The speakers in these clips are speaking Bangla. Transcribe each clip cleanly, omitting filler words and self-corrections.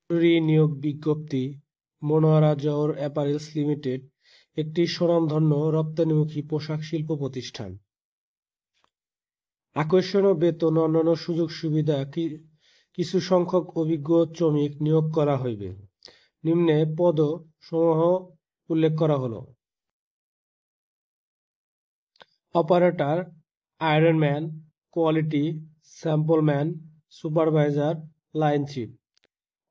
জরুরি নিয়োগ বিজ্ঞপ্তি। মনোয়ারা জওহর অ্যাপারেলস লিমিটেড একটি স্বনামধন্য রপ্তানিমুখী পোশাক শিল্প প্রতিষ্ঠান। আকর্ষণীয় বেতন ও অন্যান্য সুযোগ সুবিধা কিছু সংখ্যক অভিজ্ঞ শ্রমিক নিয়োগ করা হইবে। নিম্নে পদ সমূহ উল্লেখ করা হলো: operator, ironman, quality, sampleman, supervisor, line chief.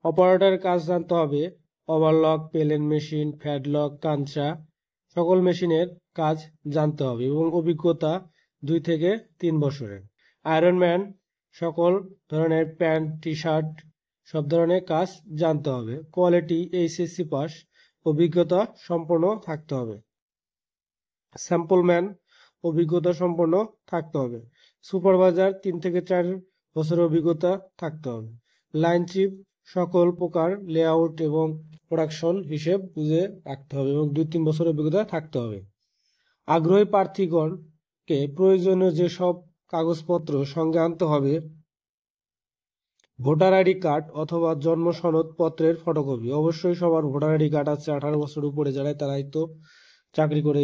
অপারেটরের কাজ জানতে হবে: ওভারলক, পেলেন মেশিন, ফ্যাডলক, কাঞ্চা সকল মেশিনের কাজ জানতে হবে এবং অভিজ্ঞতা 2 থেকে 3 বছরের। আয়রনম্যান সকল ধরনের প্যান্ট, টি শার্ট সব ধরনের কাজ জানতে হবে। কোয়ালিটি এইচএসসি পাস, অভিজ্ঞতা সম্পন্ন থাকতে হবে। স্যাম্পলম্যান অভিজ্ঞতা সম্পন্ন থাকতে হবে। সুপারভাইজার 3 থেকে 4 বছরের অভিজ্ঞতা থাকতে হবে। লাইন চিফ সকল প্রকার লেআউট এবং প্রোডাকশন হিসেব বুঝে রাখতে হবে এবং 2-3 বছরের অভিজ্ঞতা থাকতে হবে। আগ্রহী প্রার্থীগণকে প্রয়োজনীয় যেসব কাগজপত্র সঙ্গে আনতে হবে: ভোটার আইডি কার্ড অথবা জন্ম সনদ পত্রের ফটোকপি। অবশ্যই সবার ভোটার আইডি কার্ড আছে, 18 বছর উপরে যারা তারাই তো চাকরি করে।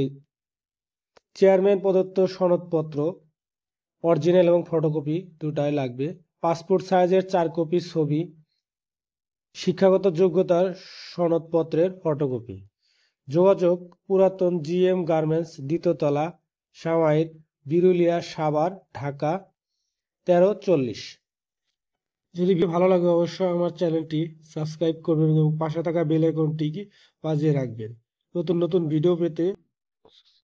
চেয়ারম্যান প্রদত্ত সনদপত্র অরিজিনাল এবং ফটোকপি দুটাই লাগবে। পাসপোর্ট সাইজের 4 কপি ছবি, শিক্ষাগত যোগ্যতার সনদপত্রের ফটোকপি। যোগাযোগ: পুরাতন জিএম গার্মেন্টস, 2য় তলা, সামাইর, বিরুলিয়া, সাভার, ঢাকা 1340। যদি ভালো লাগে অবশ্যই আমার চ্যানেলটি সাবস্ক্রাইব করবেন এবং পাশে থাকা বেল আইকনটি বাজিয়ে রাখবেন। নতুন নতুন ভিডিও পেতে